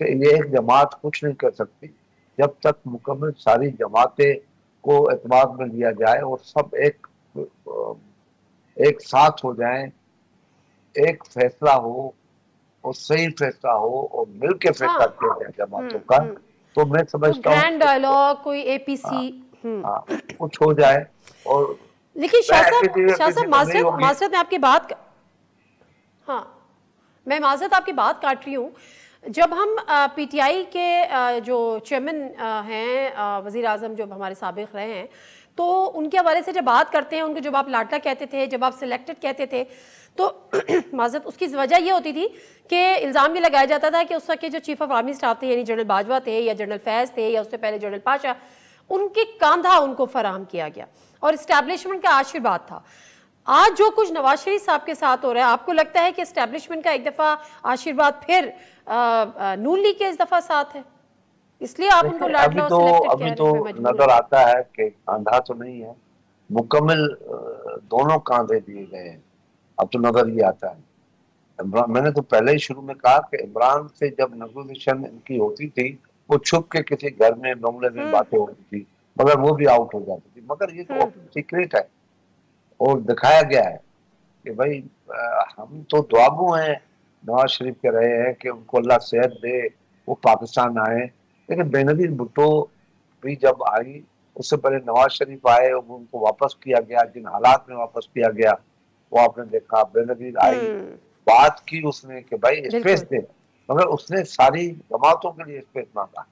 کہ یہ ایک جماعت کچھ نہیں کر سکتی جب تک مکمل ساری جماعتیں کو اعتماد میں لیا جائے اور سب ایک ساتھ ہو جائیں، ایک فیصلہ ہو اور صحیح فیصلہ ہو اور مل کے فیصلہ کیا جائے جماعتوں کا، تو میں سمجھتا ہوں گرینڈ ڈائیلاگ، کوئی اے پی سی کچھ ہو جائے۔ اور لیکن شاہ صاحب معذرت میں آپ کی بات میں معذرت آپ کی بات کاٹ رہی ہوں، جب ہم پی ٹی آئی کے جو چیئرمین ہیں وزیر اعظم جو ہمارے سابق رہے ہیں، تو ان کے حوالے سے جب بات کرتے ہیں، ان کو جب آپ لاڈلا کہتے تھے، جب آپ سلیکٹڈ کہتے تھے، تو معذرت اس کی وجہ یہ ہوتی تھی کہ الزام یہ لگایا جاتا تھا کہ اس وقت کے جو چیف آف آرمی اسٹاف تھے یعنی جنرل باجوہ تھے یا جنرل فیض تھے یا اس سے پہلے جنرل پاشا، ان کے کاندھا ان کو فراہم کیا گیا اور اسٹیبلشمنٹ کا آشیرواد تھا۔ آج جو کچھ نواز شریف صاحب کے ساتھ ہو رہا ہے، آپ کو لگتا ہے کہ اسٹیبلشمنٹ کا ایک دفعہ آشیرواد پھر نون لیگ کے اس دفعہ ساتھ ہے، اس لیے آپ ان کو لاڈلا اور سلیکٹڈ کہہ رہے ہیں؟ ابھی تو نظر آتا ہے کہ کاندھا تو نہیں ہے، مکمل دونوں کاندھے دیے گئے ہیں، اب تو نظر یہ آتا ہے۔ میں نے تو پہلے ہی شروع میں کہا کہ عمران سے جب نیگوزیشن ان کی ہوتی تھی، وہ چھپ کے کسی گھر میں بنگلے میں باتیں ہوتی تھی، مگر وہ بھی آؤٹ ہو جاتی تھی، مگر یہ تو اوپن سیکریٹ ہے اور دکھایا گیا ہے کہ بھائی ہم تو دعاگو ہیں نواز شریف کے رہے ہیں کہ ان کو اللہ صحت دے، وہ پاکستان آئے، لیکن بے نظیر بھٹو بھی جب آئی، اس سے پہلے نواز شریف آئے، ان کو واپس کیا گیا، جن حالات میں واپس کیا گیا وہ آپ نے دیکھا۔ بے نظیر آئی، بات کی اس نے کہ بھائی اسپیس دے، مگر اس نے ساری جماعتوں کے لیے اسپیس مانگا،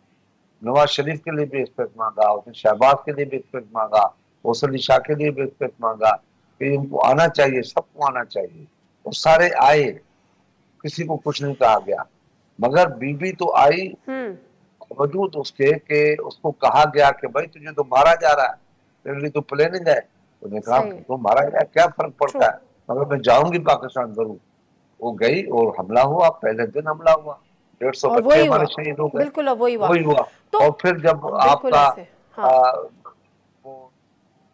نواز شریف کے لیے بھی اسپیس مانگا، اس نے شہباز کے لیے بھی اسپیس مانگا، حسن علی شاہ کے لیے بھی اسپیس مانگا کہ ان کو آنا چاہیے، سب کو آنا چاہیے، اور سارے آئے، کسی کو کچھ نہیں کہا گیا، مگر بی بی تو آئی وجود اس کے کہ اس کو کہا گیا کہ بھائی تجھے تو مارا جا رہا ہے، تیرے لیے تو پلین جائے، تو نے کہا تو مارا جائے کیا فرق پڑتا ہے، مگر میں جاؤں گی پاکستان ضرور۔ وہ گئی اور حملہ ہوا، پہلے دن حملہ ہوا، 150 بچے ہمارے شہید ہو گئے، بالکل وہی ہوا۔ اور پھر جب آپ کا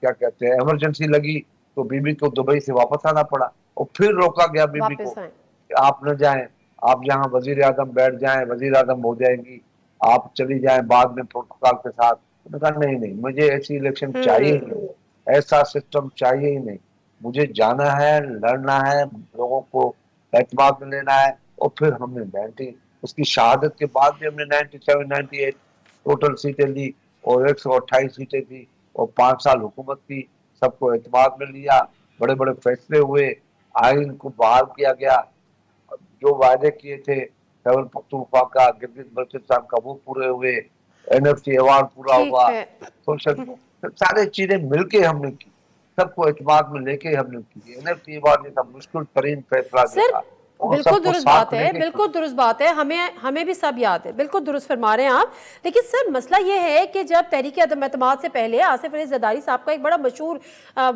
کیا کہتے ہیں ایمرجنسی لگی تو بی بی کو دبئی سے واپس آنا پڑا، اور پھر روکا گیا بی بی کو کہ آپ نہ جائیں، آپ جہاں وزیر اعظم بیٹھ جائیں وزیر اعظم ہو جائیں گی، آپ چلی جائیں بعد میں پروٹوکول کے ساتھ۔ میں نے کہا نہیں، مجھے ایسی الیکشن چاہیے ہی نہیں، ایسا سسٹم چاہیے ہی نہیں، مجھے جانا ہے، لڑنا ہے، لوگوں کو اعتماد میں لینا ہے۔ اور پھر ہم نے اس کی شہادت کے بعد بھی ہم نے 97 98 ٹوٹل سیٹیں لی اور 128 سیٹیں تھی اور 5 سال حکومت کی، سب کو اعتماد میں لیا، بڑے بڑے فیصلے ہوئے، آئین کو بحال کیا گیا، جو وعدے کیے تھے خیبر پختونخوا کا، گلگت بلتستان کا، وہ پورے ہوئے، این ایف سی ایوارڈ پورا ہوا، سارے چیزیں مل کے ہم نے کی، سب کو اعتماد میں لے کے ہم نے کی۔ این ایف سی ایوارڈ یہ مشکل ترین فیصلہ دیکھا، بالکل درست بات ہے، بالکل درست بات ہے، ہمیں بھی سب یاد ہے، بالکل درست فرما رہے ہیں آپ۔ لیکن سر مسئلہ یہ ہے کہ جب تحریک عدم اعتماد سے پہلے آصف علی زرداری صاحب کا ایک بڑا مشہور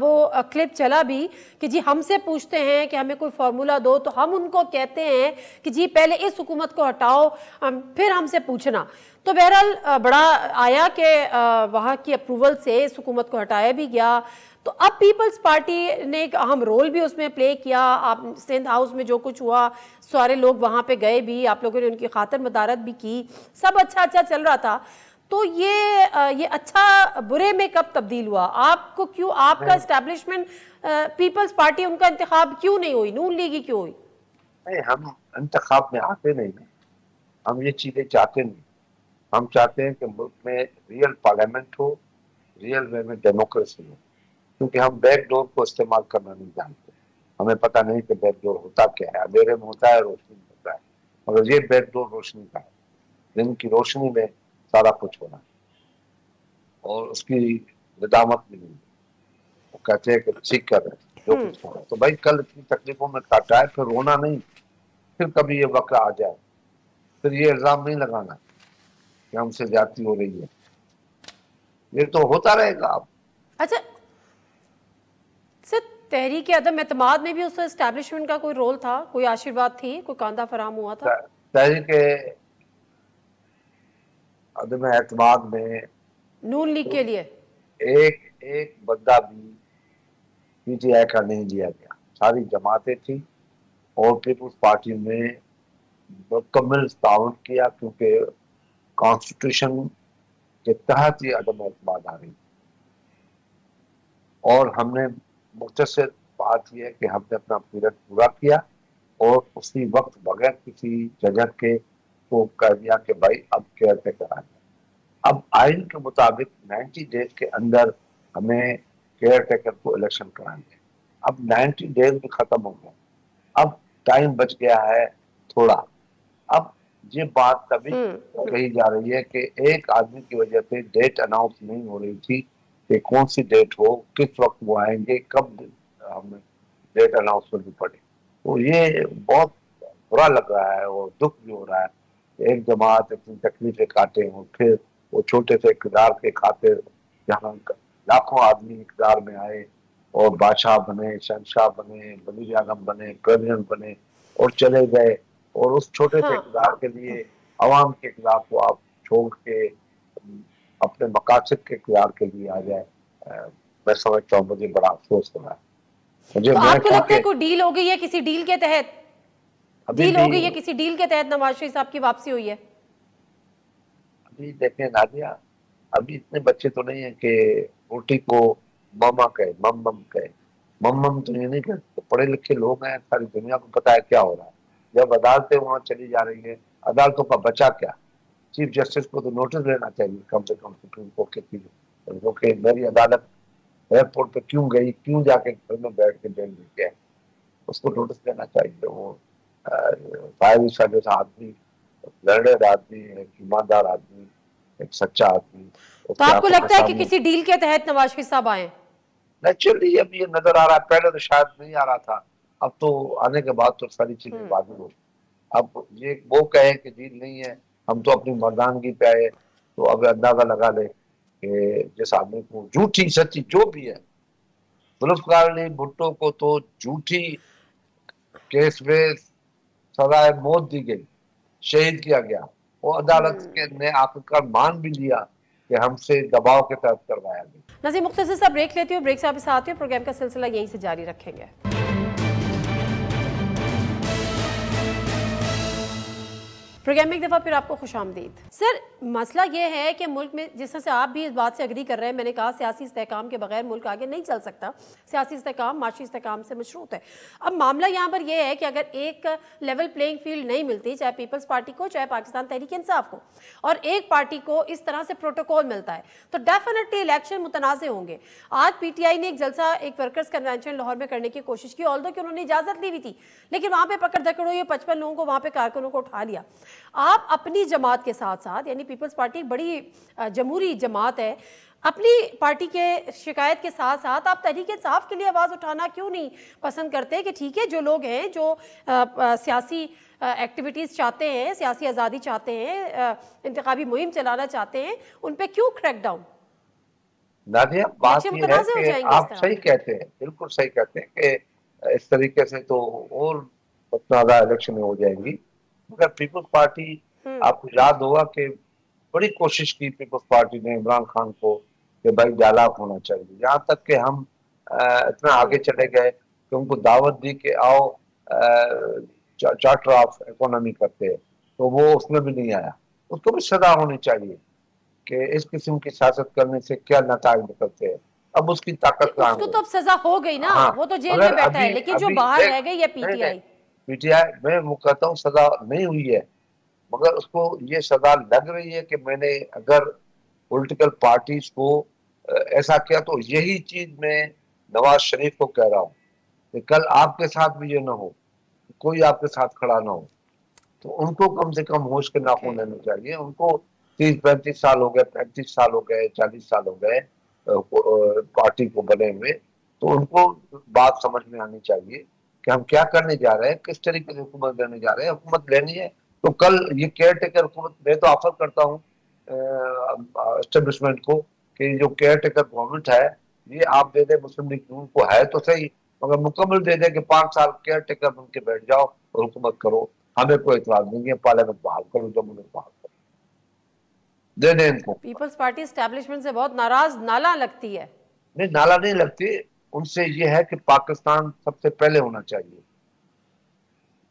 وہ کلپ چلا بھی کہ جی ہم سے پوچھتے ہیں کہ ہمیں کوئی فارمولا دو تو ہم ان کو کہتے ہیں کہ جی پہلے اس حکومت کو ہٹاؤ پھر ہم سے پوچھنا، تو بہرحال بڑا آیا کہ وہاں کی اپروول سے اس حکومت کو ہٹایا بھی گیا۔ تو اب پیپلز پارٹی نے ایک اہم رول بھی اس میں پلے کیا، آپ سندھ ہاؤس میں جو کچھ ہوا سارے لوگ وہاں پہ گئے بھی، آپ لوگوں نے ان کی خاطر مدارت بھی کی، سب اچھا چل رہا تھا۔ تو یہ اچھا برے میں کب تبدیل ہوا؟ آپ کو کیوں، آپ کا اسٹیبلشمنٹ پیپلز پارٹی ان کا انتخاب کیوں نہیں ہوئی، نون لیگی کیوں ہوئی؟ نہیں، ہم انتخاب میں آتے نہیں، ہم یہ چیزیں چاہتے نہیں، ہم چاہتے ہیں کہ ملک میں ریئل پارلیمنٹ ہو، ریئل وے میں ڈیموکریسی ہو، کیونکہ ہم بیک ڈور کو استعمال کرنا نہیں جانتے، ہمیں پتہ نہیں کہ بیک ڈور ہوتا کیا ہے، اندھیرے میں ہوتا ہے، روشنی میں ہوتا ہے، مگر یہ بیک ڈور روشنی کا ہے، دن کی روشنی میں سارا کچھ ہونا ہے اور اس کی ندامت نہیں، وہ کہتے ہیں کہ ٹھیک کر رہے ہیں جو کچھ ہونا، تو بھائی کل اتنی تکلیفوں میں کاٹا ہے، پھر رونا نہیں، پھر کبھی یہ وقت آ جائے پھر یہ الزام نہیں لگانا کہ ہم سے زیادتی ہو رہی ہے، یہ تو ہوتا رہے گا۔ اچھا سر، تحریک عدم اعتماد میں بھی اس اسٹیبلشمنٹ کا کوئی رول تھا، کوئی آشیرواد تھی، کوئی کاندھا فراہم ہوا تھا؟ تحریک عدم اعتماد میں نون لیگ کے لیے ایک بندہ بھی پی ٹی آئی کا نہیں لیا گیا، ساری جماعتیں تھیں اور پیپلز پارٹی میں مکمل تعاون کیا، کیونکہ کانسٹیٹیوشن کے تحت یہ عدم اعتماد آ رہی، اور ہم نے مختصر بات یہ ہے کہ ہم نے اپنا پیریڈ پورا کیا اور اسی وقت بغیر کسی جھجک کے کو کہہ دیا کہ بھائی اب کیئر ٹیکر آ جائے۔ اب آئین کے مطابق 90 ڈیز کے اندر ہمیں کیئر ٹیکر کو الیکشن کرانی ہے۔ اب 90 ڈیز بھی ختم ہو گیا، اب ٹائم بچ گیا ہے تھوڑا۔ اب یہ بات تبھی کہی جا رہی ہے کہ ایک آدمی کی وجہ سے ڈیٹ اناؤنس نہیں ہو رہی تھی کہ کون سی ڈیٹ ہو، کس وقت وہ آئیں گے، کب ہمیں ڈیٹ اناؤنس کرنی پڑے۔ تو یہ بہت برا لگ رہا ہے اور دکھ بھی ہو رہا ہے کہ ایک جماعت اتنی تکلیفیں کاٹے ہوں، پھر وہ چھوٹے سے اقتدار کے خاطر جہاں لاکھوں آدمی اقتدار میں آئے اور بادشاہ بنے، شہنشاہ بنے، وزیر اعظم بنے، پریزیڈنٹ بنے اور چلے گئے، اور اس چھوٹے سے اقتدار کے لیے عوام کے اقتدار کو آپ چھوڑ کے اپنے مقاصد کے اقتدار کے لیے آ جائے، میں سمجھتا ہوں مجھے بڑا افسوس ہو رہا ہے۔ مجھے تو آپ کو لگتا ہے کوئی ڈیل ہو گئی ہے، کسی ڈیل کے تحت ڈیل ہو گئی ہے، کسی ڈیل کے تحت نواز شریف صاحب کی واپسی ہوئی ہے؟ ابھی دیکھیں نادیہ، ابھی اتنے بچے تو نہیں ہیں کہ روٹی کو ماما کہے، مم مم کہے۔ مم مم تو یہ نہیں کہتے، پڑھے لکھے لوگ ہیں، ساری دنیا کو پتا ہے کیا ہو رہا ہے۔ جب عدالتیں وہاں چلی جا رہی ہیں، عدالتوں کا بچا کیا؟ چیف جسٹس کو تو نوٹس لینا چاہیے کم سے کم سپریم کورٹ کے چیزوں کہ میری عدالت ایئرپورٹ پہ کیوں گئی، کیوں جا کے گھر میں بیٹھ کے بیل دے گئے، اس کو نوٹس لینا چاہیے۔ وہ فائر سروس آدمی، لرنڈ آدمی، ایک ایماندار آدمی، ایک سچا آدمی۔ تو آپ کو لگتا ہے کہ کسی ڈیل کے تحت نواز شریف صاحب آئے ہیں؟ نیچرلی اب یہ نظر آ رہا ہے، پہلے تو شاید نہیں آ رہا تھا، اب تو آنے کے بعد تو ساری چیزیں واضح ہو۔ اب یہ وہ کہیں کہ ڈیل نہیں ہے، ہم تو اپنی مردانگی پہ آئے، تو اب اندازہ لگا لے کہ جس آدمی کو جھوٹی سچی جو بھی ہے، ذوالفقار علی بھٹو کو تو جھوٹی کیس میں سزائے موت دی گئی، شہید کیا گیا، وہ عدالت نے آخرکار مان بھی لیا کہ ہم سے دباؤ کے تحت کروایا گیا۔ ناظرین مختصر سا بریک لیتی ہوں، بریک سے آپ ساتھ ہوں، پروگرام کا سلسلہ یہیں سے جاری رکھیں گے۔ پروگرام میں ایک دفعہ پھر آپ کو خوش آمدید۔ سر مسئلہ یہ ہے کہ ملک میں جس طرح سے آپ بھی اس بات سے اگری کر رہے ہیں، میں نے کہا سیاسی استحکام کے بغیر ملک آگے نہیں چل سکتا، سیاسی استحکام معاشی استحکام سے مشروط ہے۔ اب معاملہ یہاں پر یہ ہے کہ اگر ایک لیول پلینگ فیلڈ نہیں ملتی، چاہے پیپلز پارٹی کو، چاہے پاکستان تحریک انصاف کو، اور ایک پارٹی کو اس طرح سے پروٹوکول ملتا ہے تو ڈیفینیٹلی الیکشن متنازع ہوں گے۔ آج پی ٹی آئی نے ایک جلسہ، ایک ورکرز کنونشن لاہور میں کرنے کی کوشش کی، آلدو کہ انہوں نے اجازت لی ہوئی تھی، لیکن وہاں پہ پکڑ دھکڑ ہوئی، 55 لوگوں کو وہاں پہ کارکنوں کو اٹھا لیا۔ آپ اپنی جماعت کے ساتھ ساتھ، یعنی پیپلز پارٹی بڑی جمہوری جماعت ہے، اپنی پارٹی کے شکایت کے ساتھ ساتھ آپ تحریک انصاف کے لیے آواز اٹھانا کیوں نہیں پسند کرتے کہ ٹھیک ہے جو لوگ ہیں جو سیاسی ایکٹیویٹیز چاہتے ہیں، سیاسی آزادی چاہتے ہیں، انتخابی مہم چلانا چاہتے ہیں، ان پہ کیوں کریک ڈاؤن؟ نادیہ بات یہ ہے کہ آپ صحیح کہتے ہیں، بالکل صحیح کہتے ہیں کہ اس طریقے سے تو اور متنازع الیکشن ہو جائیں گی، مگر پیپلز پارٹی، آپ کو یاد ہوگا کہ بڑی کوشش کی پیپلز پارٹی نے عمران خان کو کہ بھائی ڈائلاگ ہونا چاہیے، یہاں تک کہ ہم اتنا آگے چلے گئے کہ ان کو دعوت دی کہ آؤ چارٹر آف اکانومی کرتے ہیں، تو وہ اس میں بھی نہیں آیا۔ اس کو بھی سزا ہونی چاہیے کہ اس قسم کی سیاست کرنے سے کیا نتائج نکلتے ہیں۔ اب اس کی طاقت کہاں اس کو تو اب سزا ہو گئی نا، وہ تو جیل میں بیٹھا ہے، لیکن جو باہر رہ گئی ہے P T I, P T I میں وہ کہتا ہوں سزا نہیں ہوئی ہے، مگر اس کو یہ سزا لگ رہی ہے کہ میں نے اگر پولیٹیکل پارٹیز کو ایسا کیا تو یہی چیز میں نواز شریف کو کہہ رہا ہوں کہ کل آپ کے ساتھ بھی یہ نہ ہو، کوئی آپ کے ساتھ کھڑا نہ ہو، تو ان کو کم سے کم ہوش کے ناخن لینے چاہیے۔ ان کو 30-35 سال ہو گئے، 35 سال ہو گئے، 40 سال ہو گئے پارٹی کو بنے ہوئے، تو ان کو بات سمجھ میں آنی چاہیے کہ ہم کیا کرنے جا رہے ہیں، کس طریقے سے حکومت لینے جا رہے ہیں۔ حکومت لینی ہے تو کل یہ کیئر ٹیکر حکومت، میں تو آفر کرتا ہوں اسٹیبلشمنٹ کو کہ جو کیئر ٹیکر گورنمنٹ ہے یہ آپ دے دیں مسلم لیگ نون کو، ہے تو صحیح مگر مکمل دے دیں کہ 5 سال کیئر ٹیکر بن کے بیٹھ جاؤ اور حکومت کرو، ہمیں کوئی اعتراض نہیں ہے، پارلیمنٹ بحال کرو، جمہوریت بحال کرو، دے دیں ان کو۔ پیپلز پارٹی اسٹیبلشمنٹ سے بہت ناراض، نالا لگتی ہے۔ نہیں نالا نہیں لگتی، ان سے یہ ہے کہ پاکستان سب سے پہلے ہونا چاہیے،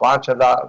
5000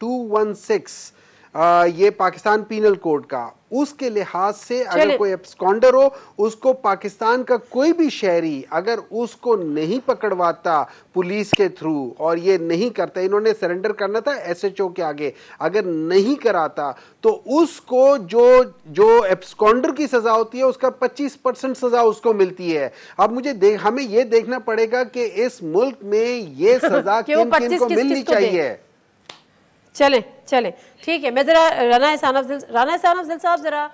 216 یہ پاکستان پینل کوڈ کا، اس کے لحاظ سے اگر کوئی ایبسکونڈر ہو، اس کو پاکستان کا کوئی بھی شہری اگر اس کو نہیں پکڑواتا پولیس کے تھرو اور یہ نہیں کرتا، انہوں نے سرنڈر کرنا تھا ایس ایچ او کے آگے، اگر نہیں کراتا تو اس کو جو ایبسکونڈر کی سزا ہوتی ہے اس کا 25% سزا اس کو ملتی ہے۔ اب ہمیں یہ دیکھنا پڑے گا کہ اس ملک میں یہ سزا کن کن کو ملنی چاہیے۔ چلیں ٹھیک ہے، میں ذرا رانا احسان افضل صاحب، ذرا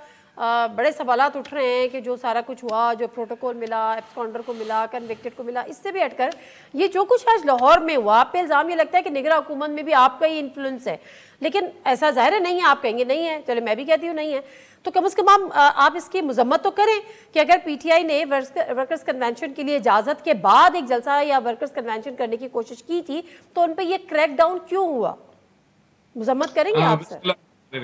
بڑے سوالات اٹھ رہے ہیں کہ جو سارا کچھ ہوا، جو پروٹوکول ملا، ایبسکونڈر کو ملا، کنوکٹڈ کو ملا، اس سے بھی ہٹ کر یہ جو کچھ آج لاہور میں ہوا، آپ پہ الزام یہ لگتا ہے کہ نگراں حکومت میں بھی آپ کا ہی انفلوئنس ہے، لیکن ایسا ظاہر ہے نہیں ہے، آپ کہیں گے نہیں ہے، چلے میں بھی کہتی ہوں نہیں ہے، تو کم از کم آپ اس کی مذمت تو کریں کہ اگر پی ٹی آئی نے ورکرز کنونشن کے لیے اجازت کے بعد ایک جلسہ یا ورکرز کنونشن کرنے کی کوشش کی تھی تو ان پہ یہ کریک ڈاؤن کیوں ہوا؟ مذمت کریں گے آپ سر؟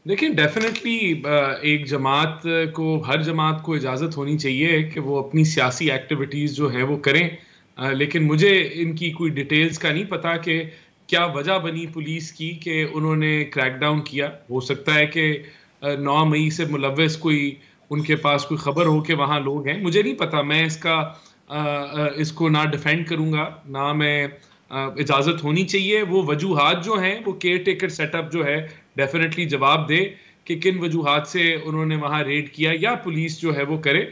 دیکھیں ڈیفینیٹلی ایک جماعت کو، ہر جماعت کو اجازت ہونی چاہیے کہ وہ اپنی سیاسی ایکٹیویٹیز جو ہیں وہ کریں، لیکن مجھے ان کی کوئی ڈیٹیلز کا نہیں پتا کہ کیا وجہ بنی پولیس کی کہ انہوں نے کریک ڈاؤن کیا۔ ہو سکتا ہے کہ 9 مئی سے ملوث کوئی ان کے پاس کوئی خبر ہو کہ وہاں لوگ ہیں، مجھے نہیں پتا، میں اس کو نہ ڈیفینڈ کروں گا نہ میں اجازت ہونی چاہیے۔ وہ وجوہات جو ہیں وہ کیئر ٹیکر سیٹ اپ جو ہے ڈیفینیٹلی جواب دے کہ کن وجوہات سے انہوں نے وہاں ریڈ کیا، یا پولیس جو ہے وہ کرے،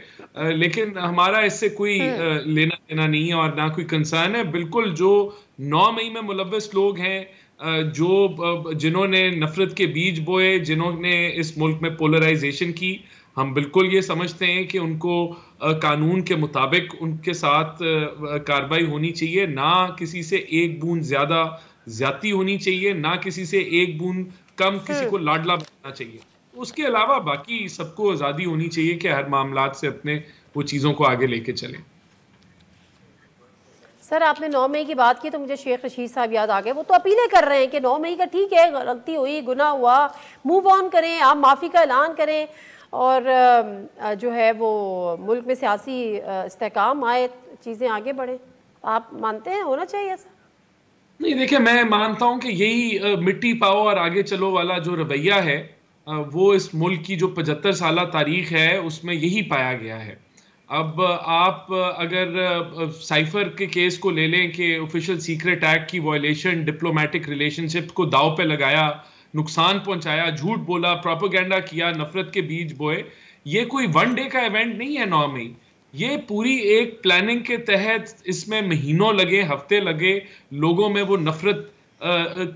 لیکن ہمارا اس سے کوئی لینا دینا نہیں ہے اور نہ کوئی کنسرن ہے۔ بالکل جو 9 مئی میں ملوث لوگ ہیں، جنہوں نے نفرت کے بیج بوئے، جنہوں نے اس ملک میں پولرائزیشن کی، ہم بالکل یہ سمجھتے ہیں کہ ان کو قانون کے مطابق ان کے ساتھ کارروائی ہونی چاہیے، نہ کسی سے ایک بوند زیادہ زیادتی ہونی چاہیے، نہ کسی سے ایک بوند کم کسی کو لاڈلا بننا چاہیے۔ اس کے علاوہ باقی سب کو آزادی ہونی چاہیے کہ ہر معاملات سے اپنے وہ چیزوں کو آگے لے کے چلیں۔ سر آپ نے 9 مئی کی بات کی تو مجھے شیخ رشید صاحب یاد آ گئے، وہ تو اپیلیں کر رہے ہیں کہ 9 مئی کا ٹھیک ہے، غلطی ہوئی، گناہ ہوا، موو آن کریں، آپ معافی کا اعلان کریں اور جو ہے وہ ملک میں سیاسی استحکام آئے، چیزیں آگے بڑھیں۔ آپ مانتے ہیں ہونا چاہیے ایسا؟ نہیں دیکھیں، میں مانتا ہوں کہ یہی مٹی پاؤ اور آگے چلو والا جو رویہ ہے وہ اس ملک کی جو 75 سالہ تاریخ ہے اس میں یہی پایا گیا ہے۔ اب آپ اگر سائفر کے کیس کو لے لیں کہ آفیشل سیکرٹ ایکٹ کی وائلیشن، ڈپلومیٹک ریلیشن شپ کو داؤ پہ لگایا، نقصان پہنچایا، جھوٹ بولا، پروپیگنڈا کیا، نفرت کے بیج بوئے، یہ کوئی ون ڈے کا ایونٹ نہیں ہے 9 مئی، یہ پوری ایک پلاننگ کے تحت اس میں مہینوں لگے، ہفتے لگے، لوگوں میں وہ نفرت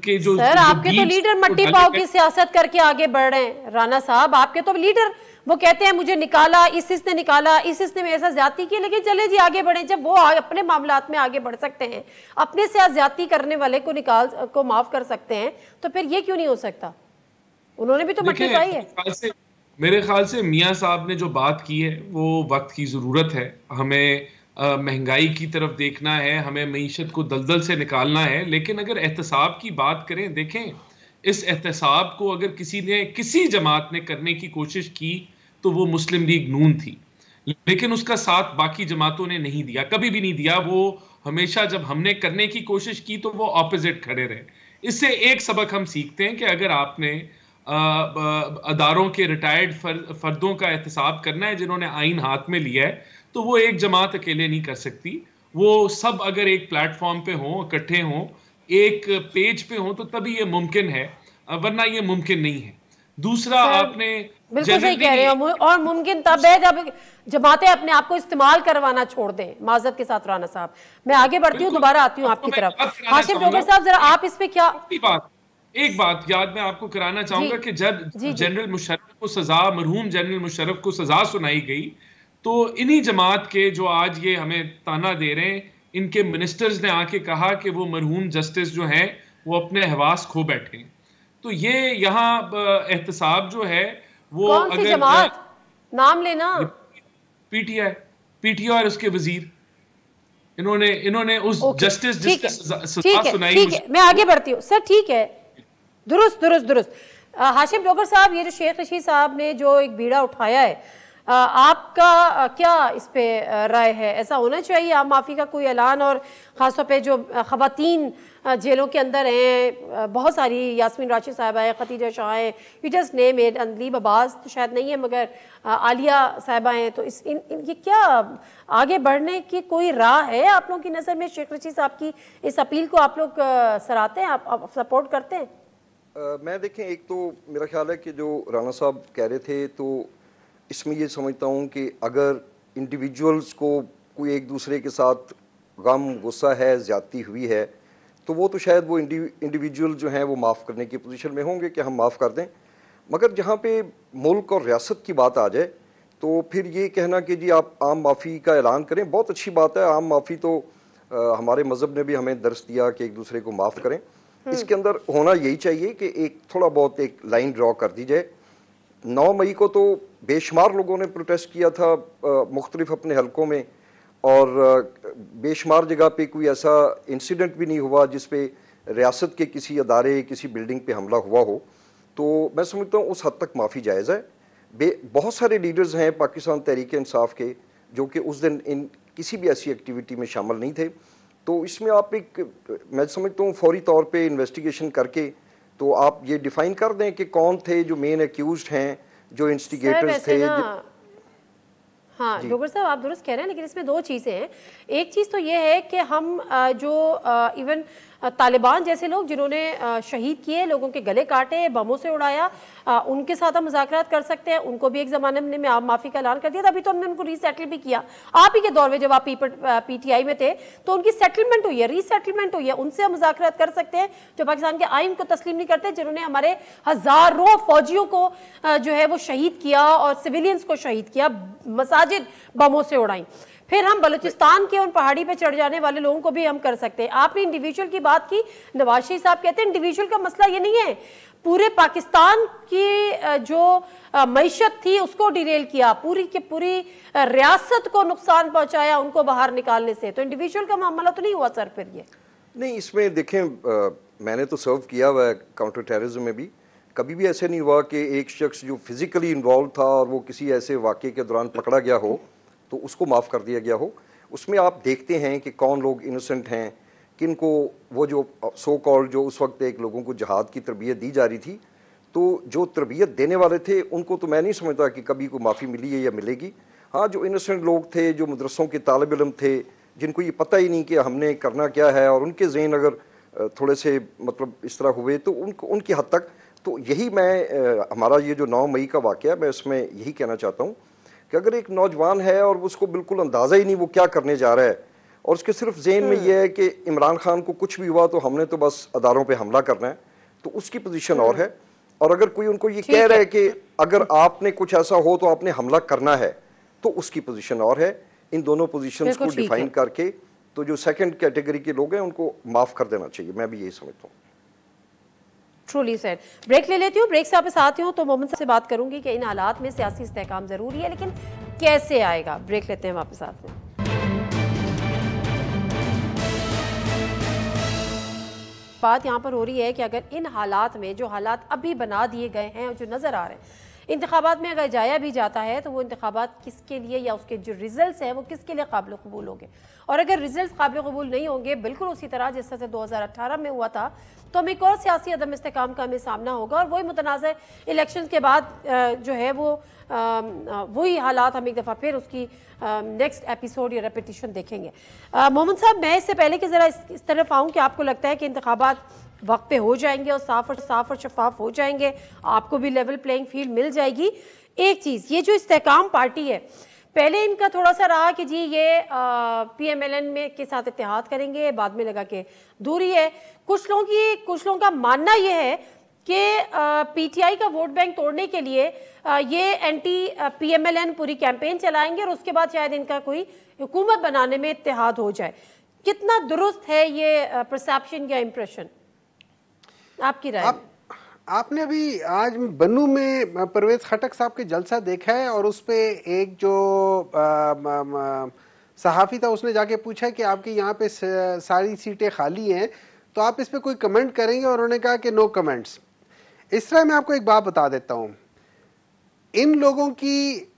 کے جو سر آپ کے تو لیڈر مٹی پاؤ کی سیاست کر کے آگے بڑھ رہے ہیں رانا صاحب، آپ کے تو لیڈر وہ کہتے ہیں مجھے نکالا، اس نے نکالا، اس نے میرے ساتھ زیادتی کی، لیکن چلے جی آگے بڑھیں۔ جب وہ اپنے معاملات میں آگے بڑھ سکتے ہیں، اپنے سے زیادتی کرنے والے کو معاف کر سکتے ہیں، تو پھر یہ کیوں نہیں ہو سکتا؟ انہوں نے بھی تو مٹی پائی ہے۔ میرے خیال سے میاں صاحب نے جو بات کی ہے وہ وقت کی ضرورت ہے، ہمیں مہنگائی کی طرف دیکھنا ہے، ہمیں معیشت کو دلدل سے نکالنا ہے، لیکن اگر احتساب کی بات کریں، دیکھیں اس احتساب کو اگر کسی جماعت نے کرنے کی کوشش کی تو وہ مسلم لیگ نون تھی، لیکن اس کا ساتھ باقی جماعتوں نے نہیں دیا، کبھی بھی نہیں دیا۔ وہ ہمیشہ جب ہم نے کرنے کی کوشش کی تو وہ اپوزٹ کھڑے رہے۔ اس سے ایک سبق ہم سیکھتے ہیں کہ اگر آپ نے اداروں کے ریٹائرڈ فردوں کا احتساب کرنا ہے جنہوں نے آئین ہاتھ میں لیا ہے، تو وہ ایک جماعت اکیلے نہیں کر سکتی، وہ سب اگر ایک پلیٹ فارم پہ ہوں، اکٹھے ہوں، ایک پیج پہ ہوں تو تبھی یہ ممکن ہے، ورنہ یہ ممکن نہیں ہے۔ دوسرا آپ نے بالکل صحیح کہہ رہے ہیں، اور ممکن تب ہے جب جماعتیں اپنے آپ کو استعمال کروانا چھوڑ دیں۔ معذرت کے ساتھ رانا صاحب میں آگے بڑھتی ہوں، دوبارہ آتی ہوں آپ کی طرف۔ ہاشم ڈوگر صاحب ذرا آپ اس پہ کیا ایک بات یاد میں آپ کو کرانا چاہوں گا کہ جب جنرل مشرف کو سزا، مرحوم جنرل مشرف کو سزا سنائی گئی تو انہی جماعت کے جو آج یہ ہمیں تانا دے رہے ہیں، ان کے منسٹرز نے آ کے کہا کہ وہ مرحوم جسٹس جو ہیں وہ اپنے حواس کھو بیٹھے ہیں۔ تو یہ یہاں احتساب جو ہے وہ کون سی جماعت نام لینا؟ پی ٹی آئی اور اس کے وزیر، انہوں نے اس جسٹس جس کی سزا سنائی۔ میں آگے بڑھتی ہوں سر، ٹھیک ہے، درست۔ ہاشم ڈوگر صاحب، یہ جو شیخ رشید صاحب نے جو ایک بیڑا اٹھایا ہے آپ کا کیا اس پہ رائے ہے؟ ایسا ہونا چاہیے عام معافی کا کوئی اعلان؟ اور خاص طور پہ جو خواتین جیلوں کے اندر ہیں بہت ساری، یاسمین راشد صاحبہ ہیں، خدیجہ شاہ ہیں، یو جسٹ نیم اٹ، اندلیب عباس تو شاید نہیں ہے مگر عالیہ صاحبہ ہیں، تو یہ کیا آگے بڑھنے کی کوئی راہ ہے آپ لوگوں کی نظر میں؟ شیخ رشید صاحب کی اس اپیل کو آپ لوگ سراہتے ہیں، آپ سپورٹ کرتے ہیں؟ میں دیکھیں، ایک تو میرا خیال ہے کہ جو رانا صاحب کہہ رہے تھے، تو اس میں یہ سمجھتا ہوں کہ اگر انڈیویجولز کو کوئی ایک دوسرے کے ساتھ غم، غصہ ہے، زیادتی ہوئی ہے، تو وہ تو شاید وہ انڈیویجول جو ہیں وہ معاف کرنے کی پوزیشن میں ہوں گے کہ ہم معاف کر دیں. مگر جہاں پہ ملک اور ریاست کی بات آ جائے تو پھر یہ کہنا کہ جی آپ عام معافی کا اعلان کریں، بہت اچھی بات ہے. عام معافی تو ہمارے مذہب نے بھی ہمیں درس دیا کہ ایک دوسرے کو معاف کریں. اس کے اندر ہونا یہی چاہیے کہ ایک تھوڑا بہت ایک لائن ڈرا کر دی جائے. 9 مئی کو تو بے شمار لوگوں نے پروٹیسٹ کیا تھا مختلف اپنے حلقوں میں، اور بے شمار جگہ پہ کوئی ایسا انسیڈنٹ بھی نہیں ہوا جس پہ ریاست کے کسی ادارے، کسی بلڈنگ پہ حملہ ہوا ہو. تو میں سمجھتا ہوں اس حد تک معافی جائز ہے. بہت سارے لیڈرز ہیں پاکستان تحریک انصاف کے جو کہ اس دن ان کسی بھی ایسی ایکٹیویٹی میں شامل نہیں تھے. تو اس میں آپ ایک، میں سمجھتا ہوں فوری طور پہ انویسٹیگیشن کر کے تو آپ یہ ڈیفائن کر دیں کہ کون تھے جو مین ایکیوزڈ ہیں، جو انسٹیگیٹرز تھے. ہاں ڈوگر صاحب آپ درست کہہ رہے ہیں، لیکن اس میں 2 چیزیں ہیں. ایک چیز تو یہ ہے کہ ہم جو ایون طالبان جیسے لوگ جنہوں نے شہید کیے، لوگوں کے گلے کاٹے، بموں سے اڑایا، ان کے ساتھ ہم مذاکرات کر سکتے ہیں. ان کو بھی ایک زمانے میں عام معافی کا اعلان کر دیا تھا. ابھی تو ہم نے ان کو ری سیٹل بھی کیا. آپ ہی کے دور میں جب آپ پی ٹی آئی میں تھے تو ان کی سیٹلمنٹ ہوئی ہے، ری سیٹلمنٹ ہوئی ہے. ان سے ہم مذاکرات کر سکتے ہیں جو پاکستان کے آئین کو تسلیم نہیں کرتے، جنہوں نے ہمارے ہزاروں فوجیوں کو جو ہے وہ شہید کیا اور سویلینز کو شہید کیا، مساجد بموں سے اڑائیں. پھر ہم بلوچستان کے ان پہاڑی پہ چڑھ جانے والے لوگوں کو بھی ہم کر سکتے ہیں. آپ نے انڈیویجول کی بات کی، نواز شریف صاحب کہتے ہیں انڈیویجول کا مسئلہ یہ نہیں ہے، پورے پاکستان کی جو معیشت تھی اس کو ڈیریل کیا، پوری کی پوری ریاست کو نقصان پہنچایا ان کو باہر نکالنے سے. تو انڈیویجول کا معاملہ تو نہیں ہوا سر پھر یہ؟ نہیں، اس میں دیکھیں میں نے تو سرو کیا ہوا ہے کاؤنٹر ٹیررزم میں بھی. کبھی بھی ایسے نہیں ہوا کہ ایک شخص جو فزیکلی انوالو تھا اور وہ کسی ایسے واقعے کے دوران پکڑا گیا ہو تو اس کو معاف کر دیا گیا ہو. اس میں آپ دیکھتے ہیں کہ کون لوگ انوسنٹ ہیں، کن کو وہ جو سو کال جو اس وقت ایک لوگوں کو جہاد کی تربیت دی جا رہی تھی، تو جو تربیت دینے والے تھے ان کو تو میں نہیں سمجھتا کہ کبھی کوئی معافی ملی ہے یا ملے گی. ہاں، جو انوسنٹ لوگ تھے، جو مدرسوں کے طالب علم تھے، جن کو یہ پتہ ہی نہیں کہ ہم نے کرنا کیا ہے، اور ان کے ذہن اگر تھوڑے سے مطلب اس طرح ہوئے تو ان کی حد تک تو یہی میں ہمارا یہ جو 9 مئی کا واقعہ، میں اس میں یہی کہنا چاہتا ہوں کہ اگر ایک نوجوان ہے اور اس کو بالکل اندازہ ہی نہیں وہ کیا کرنے جا رہا ہے، اور اس کے صرف ذہن میں یہ ہے کہ عمران خان کو کچھ بھی ہوا تو ہم نے تو بس اداروں پہ حملہ کرنا ہے، تو اس کی پوزیشن اور ہے. اور اگر کوئی ان کو یہ کہہ رہا ہے کہ اگر آپ نے کچھ ایسا ہو تو آپ نے حملہ کرنا ہے، تو اس کی پوزیشن اور ہے. ان دونوں پوزیشنز کو ڈیفائن کر کے تو جو سیکنڈ کیٹیگری کے لوگ ہیں ان کو معاف کر دینا چاہیے. میں بھی یہی سمجھتا ہوں. Truly sad. بریک لے لیتی ہوں. بریک سے واپس آتی ہوں تو مومن صاحب سے بات کروں گی کہ ان حالات میں سیاسی استحکام ضروری ہے، لیکن کیسے آئے گا؟ بریک لیتے ہیں، واپس آتے ہیں. بات یہاں پر ہو رہی ہے کہ اگر ان حالات میں جو حالات ابھی بنا دیے گئے ہیں اور جو نظر آ رہے ہیں، انتخابات میں اگر جایا بھی جاتا ہے تو وہ انتخابات کس کے لیے، یا اس کے جو ریزلٹس ہیں وہ کس کے لیے قابل قبول ہوں گے. اور اگر ریزلٹس قابل قبول نہیں ہوں گے، بالکل اسی طرح جس طرح سے 2018 میں ہوا تھا، تو ہمیں ایک اور سیاسی عدم استحکام کا ہمیں سامنا ہوگا، اور وہی متنازع الیکشن کے بعد جو ہے وہ وہی حالات ہم ایک دفعہ پھر اس کی نیکسٹ ایپیسوڈ یا ریپیٹیشن دیکھیں گے. مومن صاحب، میں اس سے پہلے کہ ذرا اس طرف آؤں کہ آپ کو لگتا ہے کہ انتخابات وقت پہ ہو جائیں گے اور صاف اور شفاف ہو جائیں گے، آپ کو بھی لیول پلینگ فیلڈ مل جائے گی. ایک چیز یہ جو استحکام پارٹی ہے، پہلے ان کا تھوڑا سا رہا کہ جی یہ پی ایم ایل این میں کے ساتھ اتحاد کریں گے، بعد میں لگا کہ دوری ہے. کچھ لوگوں کا ماننا یہ ہے کہ پی ٹی آئی کا ووٹ بینک توڑنے کے لیے یہ anti P M L N پوری کیمپین چلائیں گے اور اس کے بعد شاید ان کا کوئی حکومت بنانے میں اتحاد ہو جائے. کتنا درست ہے یہ پرسیپشن یا امپریشن؟ آپ کی رائے؟ آپ نے ابھی آج بنو میں پرویز خٹک صاحب کے جلسہ دیکھا ہے، اور اس پہ ایک جو صحافی تھا اس نے جا کے پوچھا کہ آپ کے یہاں پہ ساری سیٹیں خالی ہیں تو آپ اس پہ کوئی کمنٹ کریں گے، اور انہوں نے کہا کہ نو کمنٹس. اس طرح میں آپ کو ایک بات بتا دیتا ہوں، ان لوگوں کی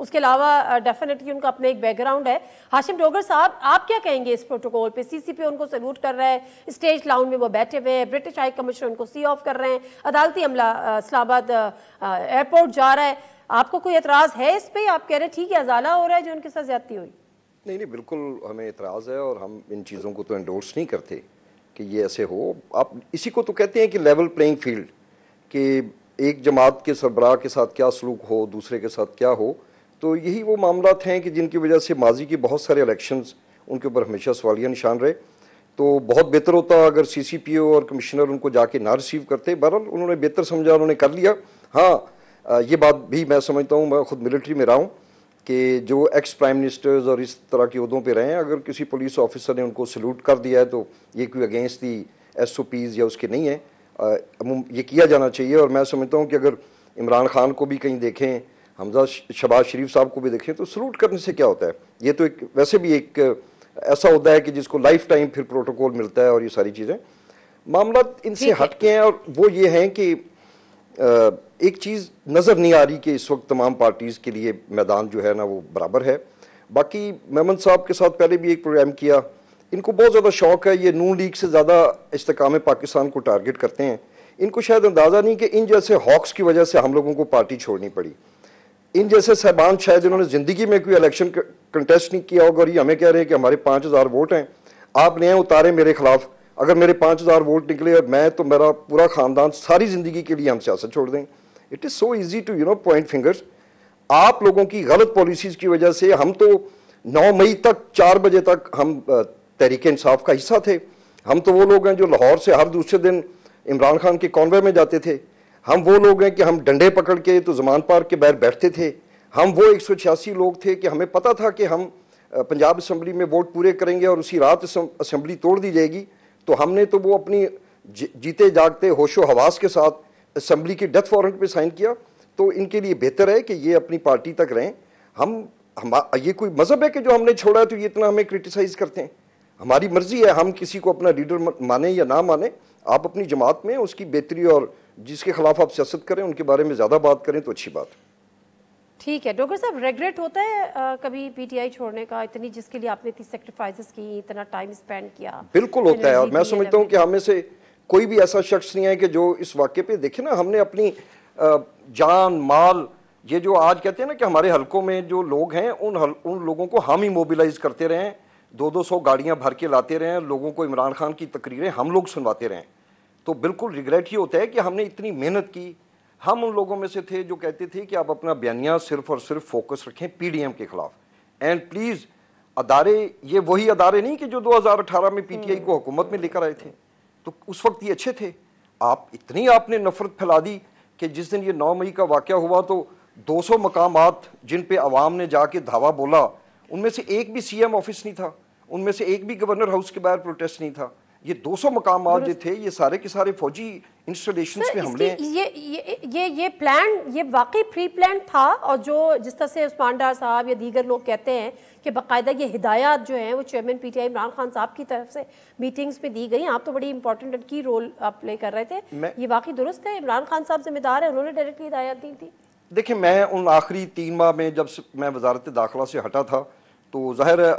اس کے علاوہ ڈیفینیٹلی ان کا اپنا ایک بیک گراؤنڈ ہے. ہاشم ڈوگر صاحب آپ کیا کہیں گے اس پروٹوکول پہ؟ سی سی پی ان کو سلوٹ کر رہا ہے, اسٹیج لاؤنج میں وہ بیٹھے ہوئے ہیں, برٹش ہائی کمشنر ان کو سی آف کر رہے ہیں, عدالتی عملہ اسلام آباد ایئرپورٹ جا رہا ہے, آپ کو کوئی اعتراض ہے اس پہ؟ آپ کہہ رہے ہیں ٹھیک ہے ازالہ ہو رہا ہے جو ان کے ساتھ زیادتی ہوئی. نہیں بالکل ہمیں اعتراض ہے اور ہم ان چیزوں کو تو انڈورس نہیں کرتے کہ یہ ایسے ہو. آپ اسی کو تو کہتے ہیں کہ لیول پلینگ فیلڈ, کہ ایک جماعت کے سربراہ کے ساتھ کیا سلوک ہو, دوسرے کے ساتھ کیا ہو. تو یہی وہ معاملات ہیں کہ جن کی وجہ سے ماضی کے بہت سارے الیکشنز ان کے اوپر ہمیشہ سوالیہ نشان رہے. تو بہت بہتر ہوتا اگر سی سی پی او اور کمشنر ان کو جا کے نہ ریسیو کرتے. بہرحال انہوں نے بہتر سمجھا, انہوں نے کر لیا. ہاں یہ بات بھی میں سمجھتا ہوں, میں خود ملٹری میں رہا ہوں, کہ جو ایکس پرائم منسٹرز اور اس طرح کے عہدوں پہ رہے ہیں, اگر کسی پولیس آفیسر نے ان کو سلوٹ کر دیا ہے تو یہ کوئی against the S O Ps یا اس کے نہیں ہے, یہ کیا جانا چاہیے. اور میں سمجھتا ہوں کہ اگر عمران خان کو بھی کہیں دیکھیں, حمزہ شہباز شریف صاحب کو بھی دیکھیں, تو سلوٹ کرنے سے کیا ہوتا ہے؟ یہ تو ایک ویسے بھی ایک ایسا ہوتا ہے کہ جس کو لائف ٹائم پھر پروٹوکول ملتا ہے اور یہ ساری چیزیں. معاملات ان سے ہٹ کے ہیں, اور وہ یہ ہیں کہ ایک چیز نظر نہیں آ رہی کہ اس وقت تمام پارٹیز کے لیے میدان جو ہے نا وہ برابر ہے. باقی محمد صاحب کے ساتھ پہلے بھی ایک پروگرام کیا, ان کو بہت زیادہ شوق ہے, یہ نون لیگ سے زیادہ استحکام پاکستان کو ٹارگٹ کرتے ہیں. ان کو شاید اندازہ نہیں کہ ان جیسے ہاکس کی وجہ سے ہم لوگوں کو پارٹی چھوڑنی پڑی. ان جیسے صاحبان شاید انہوں نے زندگی میں کوئی الیکشن کنٹیسٹ نہیں کیا ہوگا, اور یہ ہمیں کہہ رہے ہیں کہ ہمارے 5000 ووٹ ہیں, آپ لے اتارے میرے خلاف. اگر میرے 5000 ووٹ نکلے اور میں تو میرا پورا خاندان ساری زندگی کے لیے ہم سیاست چھوڑ دیں. It is so easy to point fingers. آپ لوگوں کی غلط پالیسیز کی وجہ سے ہم تو 9 مئی تک 4 بجے تک ہم تحریک انصاف کا حصہ تھے. ہم تو وہ لوگ ہیں جو لاہور سے ہر دوسرے دن عمران خان کے کانوے میں جاتے تھے. ہم وہ لوگ ہیں کہ ہم ڈنڈے پکڑ کے تو زمان پارک کے باہر بیٹھتے تھے. ہم وہ 186 لوگ تھے کہ ہمیں پتہ تھا کہ ہم پنجاب اسمبلی میں ووٹ پورے کریں گے اور اسی رات اسمبلی توڑ دی جائے گی. تو ہم نے تو وہ اپنی جیتے جاگتے ہوش و حواس کے ساتھ اسمبلی کی ڈیتھ وارنٹ پہ سائن کیا. تو ان کے لیے بہتر ہے کہ یہ اپنی پارٹی تک رہیں. یہ کوئی مذہب ہے کہ جو ہم نے چھوڑا ہے تو یہ اتنا ہمیں کرٹیسائز کرتے ہیں؟ ہماری مرضی ہے, ہم کسی کو اپنا لیڈر مانیں یا نہ مانیں. آپ اپنی جماعت میں اس کی بہتری اور جس کے خلاف آپ سیاست کریں ان کے بارے میں زیادہ بات کریں تو اچھی بات. ٹھیک ہے ڈاکٹر صاحب, ریگریٹ ہوتا ہے کبھی پی ٹی آئی چھوڑنے کا, اتنی جس کے لیے آپ نے اتنی سیکریفائسز کی, اتنا ٹائم اسپینڈ کیا؟ بالکل ہوتا ہے, اور میں سمجھتا ہوں کہ ہمیں سے کوئی بھی ایسا شخص نہیں ہے کہ جو اس واقعے پہ دیکھیں نا, ہم نے اپنی جان مال, یہ جو آج کہتے ہیں نا کہ ہمارے حلقوں میں جو لوگ ہیں ان لوگوں کو ہم ہی موبیلائز کرتے رہے ہیں, 200 گاڑیاں بھر کے لاتے رہے ہیں, لوگوں کو عمران خان کی تقریریں ہم لوگ سنواتے رہے ہیں. تو بالکل ریگریٹ ہی ہوتا ہے کہ ہم نے اتنی محنت کی. ہم ان لوگوں میں سے تھے جو کہتے تھے کہ آپ اپنا بیانیہ صرف اور صرف فوکس رکھیں پی ڈی ایم کے خلاف. اینڈ پلیز ادارے, یہ وہی ادارے نہیں کہ جو 2018 میں پی ٹی آئی کو حکومت میں لے کر آئے تھے. تو اس وقت یہ اچھے تھے. آپ نے نفرت پھیلا دی کہ جس دن یہ 9 مئی کا واقعہ ہوا تو 200 مقامات جن پہ عوام نے جا کے دھاوا بولا, ان میں سے ایک بھی سی ایم آفس نہیں تھا, ان میں سے ایک بھی گورنر ہاؤس کے باہر پروٹیسٹ نہیں تھا. یہ 200 مقامات جو تھے یہ سارے کے سارے فوجی انسٹالیشنز میں حملے ہیں. یہ پلان, یہ واقعی پری پلان تھا, اور جو جس طرح سے عثمان ڈار صاحب یا دیگر لوگ کہتے ہیں کہ باقاعدہ یہ ہدایات جو ہیں وہ chairman P T I Imran Khan صاحب کی طرف سے میٹنگز میں دی گئی. آپ تو بڑی امپورٹنٹ کی رول آپ پلے کر رہے تھے, یہ واقعی درست ہے؟ عمران خان صاحب ذمہ دار ہیں, انہوں نے ڈائریکٹلی ہدایات دی تھی؟ دیکھیں میں ان آخری 3 ماہ میں جب میں وزارت داخلہ سے ہٹا تھا تو ظاہر ہے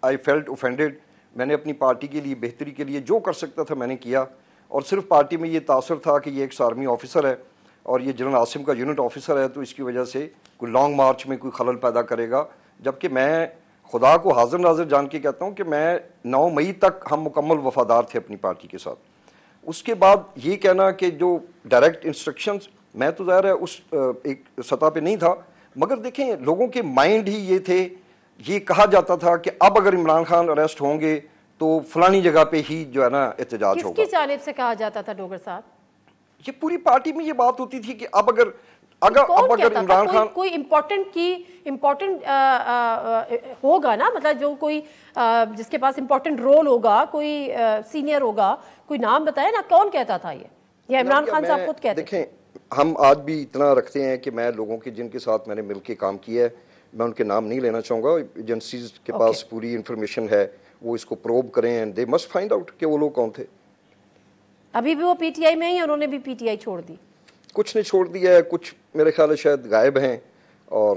آئی فیلٹ اوفینڈیڈ. میں نے اپنی پارٹی کے لیے بہتری کے لیے جو کر سکتا تھا میں نے کیا, اور صرف پارٹی میں یہ تاثر تھا کہ یہ ایک آرمی آفیسر ہے اور یہ جنرل عاصم کا یونٹ آفیسر ہے, تو اس کی وجہ سے کوئی لانگ مارچ میں کوئی خلل پیدا کرے گا. جبکہ میں خدا کو حاضر ناظر جان کے کہتا ہوں کہ میں 9 مئی تک ہم مکمل وفادار تھے اپنی پارٹی کے ساتھ. اس کے بعد یہ کہنا کہ جو ڈائریکٹ انسٹرکشنز, میں تو ظاہر ہے اس ایک سطح پہ نہیں تھا, مگر دیکھیں لوگوں کے مائنڈ ہی یہ تھے, یہ کہا جاتا تھا کہ اب اگر عمران خان اریسٹ ہوں گے تو فلانی جگہ پہ ہی جو ہے نا احتجاج ہوگا. کس کی جانب سے کہا جاتا تھا ڈوگر صاحب؟ یہ پوری پارٹی میں یہ بات ہوتی تھی کہ اب اگر عمران خان کوئی امپورٹنٹ ہوگا نا, مطلب جو کوئی جس کے پاس امپورٹنٹ رول ہوگا, کوئی سینئر ہوگا, کوئی نام بتائے نا, کون کہتا تھا یہ عمران خان صاحب خود کہتے؟ دیکھیں ہم آج بھی اتنا رکھتے ہیں کہ میں لوگوں کے جن کے ساتھ میں نے مل کے کام کیا ہے, میں ان کے نام نہیں لینا چاہوں گا, ایجنسیز کے پاس پوری انفارمیشن ہے, وہ اس کو پروب کریں and they must find out کہ وہ لوگ کون تھے. ابھی بھی وہ پی ٹی آئی میں ہی, انہوں نے بھی پی ٹی آئی چھوڑ دی؟ کچھ نے چھوڑ دیا ہے, کچھ میرے خیال ہے شاید غائب ہیں, اور